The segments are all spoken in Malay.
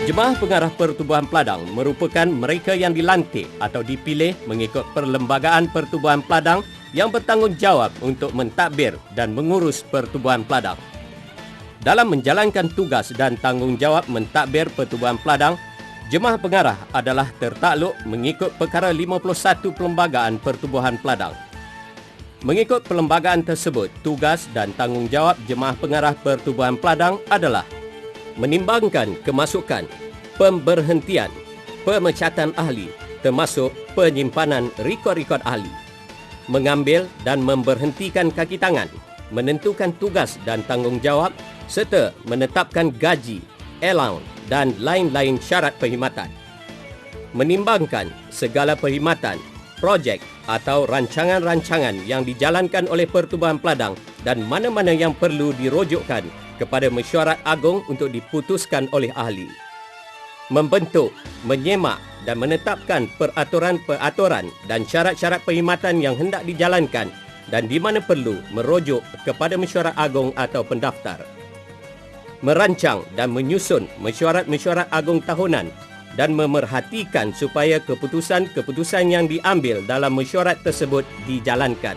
Jemaah Pengarah Pertubuhan Peladang merupakan mereka yang dilantik atau dipilih mengikut Perlembagaan Pertubuhan Peladang yang bertanggungjawab untuk mentadbir dan mengurus Pertubuhan Peladang. Dalam menjalankan tugas dan tanggungjawab mentadbir Pertubuhan Peladang, Jemaah Pengarah adalah tertakluk mengikut Perkara 51 Perlembagaan Pertubuhan Peladang. Mengikut perlembagaan tersebut, tugas dan tanggungjawab Jemaah Pengarah Pertubuhan Peladang adalah menimbangkan kemasukan, pemberhentian, pemecatan ahli, termasuk penyimpanan rekod-rekod ahli, mengambil dan memberhentikan kaki tangan, menentukan tugas dan tanggungjawab, serta menetapkan gaji, allowance dan lain-lain syarat perkhidmatan. Menimbangkan segala perkhidmatan, projek atau rancangan-rancangan yang dijalankan oleh Pertubuhan Peladang dan mana-mana yang perlu dirujukkan kepada Mesyuarat Agung untuk diputuskan oleh ahli. Membentuk, menyemak dan menetapkan peraturan-peraturan dan syarat-syarat perkhidmatan yang hendak dijalankan dan di mana perlu merujuk kepada Mesyuarat Agung atau pendaftar. Merancang dan menyusun mesyuarat-mesyuarat agung tahunan dan memerhatikan supaya keputusan-keputusan yang diambil dalam mesyuarat tersebut dijalankan.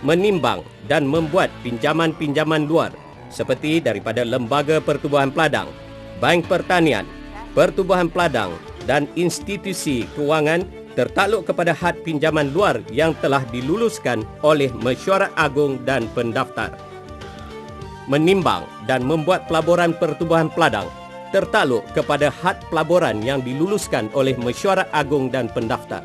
Menimbang dan membuat pinjaman-pinjaman luar seperti daripada Lembaga Pertubuhan Peladang, Bank Pertanian, Pertubuhan Peladang dan institusi kewangan tertakluk kepada had pinjaman luar yang telah diluluskan oleh Mesyuarat Agung dan pendaftar. Menimbang dan membuat pelaburan Pertubuhan Peladang tertakluk kepada had pelaburan yang diluluskan oleh Mesyuarat Agung dan pendaftar.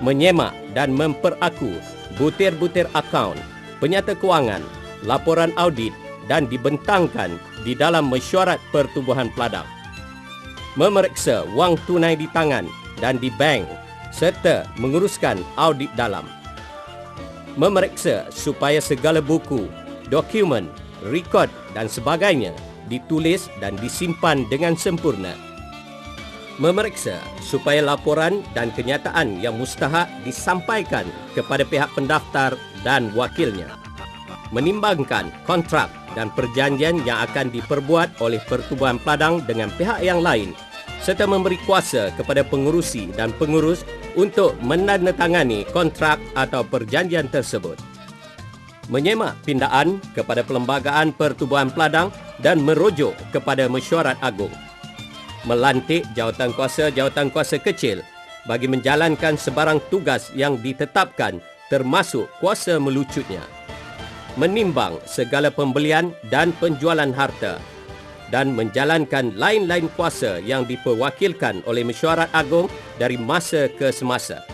Menyemak dan memperaku butir-butir akaun, penyata kewangan, laporan audit dan dibentangkan di dalam Mesyuarat Pertubuhan Peladang. Memeriksa wang tunai di tangan dan di bank serta menguruskan audit dalam. Memeriksa supaya segala buku, dokumen, rekod dan sebagainya ditulis dan disimpan dengan sempurna. Memeriksa supaya laporan dan kenyataan yang mustahak disampaikan kepada pihak pendaftar dan wakilnya. Menimbangkan kontrak dan perjanjian yang akan diperbuat oleh Pertubuhan Peladang dengan pihak yang lain serta memberi kuasa kepada pengurusi dan pengurus untuk menandatangani kontrak atau perjanjian tersebut. Menyemak pindaan kepada Perlembagaan Pertubuhan Peladang dan merujuk kepada Mesyuarat Agung. Melantik jawatan kuasa kecil bagi menjalankan sebarang tugas yang ditetapkan termasuk kuasa melucutnya. Menimbang segala pembelian dan penjualan harta dan menjalankan lain-lain kuasa yang diperwakilkan oleh Mesyuarat Agung dari masa ke semasa.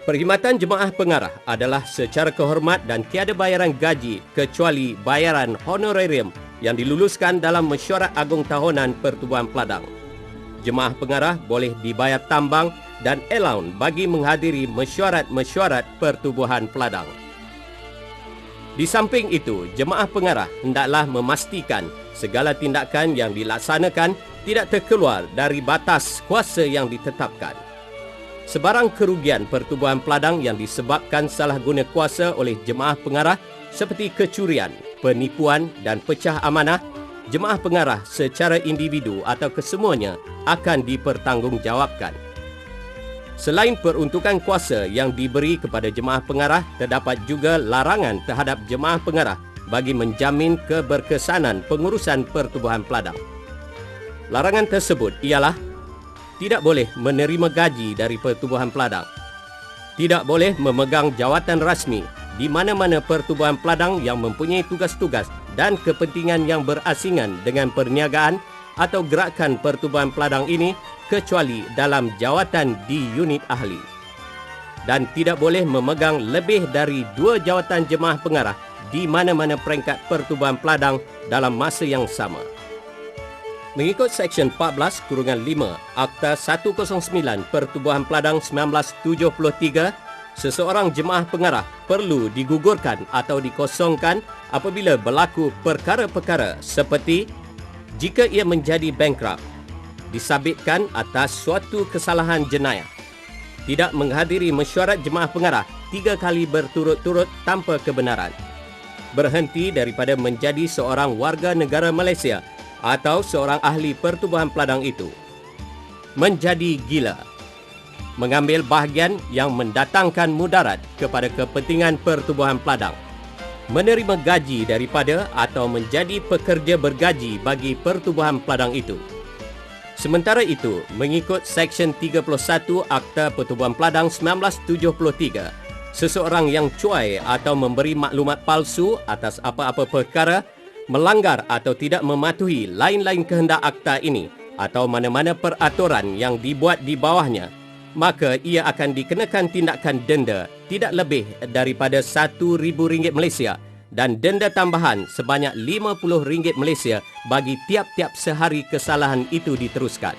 Perkhidmatan Jemaah Pengarah adalah secara kehormat dan tiada bayaran gaji kecuali bayaran honorarium yang diluluskan dalam Mesyuarat Agung Tahunan Pertubuhan Peladang. Jemaah Pengarah boleh dibayar tambang dan allowance bagi menghadiri mesyuarat-mesyuarat Pertubuhan Peladang. Di samping itu, Jemaah Pengarah hendaklah memastikan segala tindakan yang dilaksanakan tidak terkeluar dari batas kuasa yang ditetapkan. Sebarang kerugian Pertubuhan Peladang yang disebabkan salah guna kuasa oleh Jemaah Pengarah seperti kecurian, penipuan dan pecah amanah, Jemaah Pengarah secara individu atau kesemuanya akan dipertanggungjawabkan. Selain peruntukan kuasa yang diberi kepada Jemaah Pengarah, terdapat juga larangan terhadap Jemaah Pengarah bagi menjamin keberkesanan pengurusan Pertubuhan Peladang. Larangan tersebut ialah tidak boleh menerima gaji dari Pertubuhan Peladang, tidak boleh memegang jawatan rasmi di mana-mana Pertubuhan Peladang yang mempunyai tugas-tugas dan kepentingan yang berasingan dengan perniagaan atau gerakan Pertubuhan Peladang ini kecuali dalam jawatan di unit ahli, dan tidak boleh memegang lebih dari 2 jawatan Jemaah Pengarah di mana-mana peringkat Pertubuhan Peladang dalam masa yang sama. Mengikut Seksyen 14-5 Akta 109 Pertubuhan Peladang 1973, seseorang Jemaah Pengarah perlu digugurkan atau dikosongkan apabila berlaku perkara-perkara seperti jika ia menjadi bankrupt, disabitkan atas suatu kesalahan jenayah, tidak menghadiri mesyuarat Jemaah Pengarah 3 kali berturut-turut tanpa kebenaran, berhenti daripada menjadi seorang warga negara Malaysia atau seorang ahli pertubuhan peladang itu. Menjadi gila, mengambil bahagian yang mendatangkan mudarat kepada kepentingan pertubuhan peladang, menerima gaji daripada atau menjadi pekerja bergaji bagi pertubuhan peladang itu. Sementara itu, mengikut Seksyen 31 Akta Pertubuhan Peladang 1973, seseorang yang cuai atau memberi maklumat palsu atas apa-apa perkara, melanggar atau tidak mematuhi lain-lain kehendak akta ini atau mana-mana peraturan yang dibuat di bawahnya, maka ia akan dikenakan tindakan denda tidak lebih daripada RM1,000 Malaysia dan denda tambahan sebanyak RM50 Malaysia bagi tiap-tiap sehari kesalahan itu diteruskan.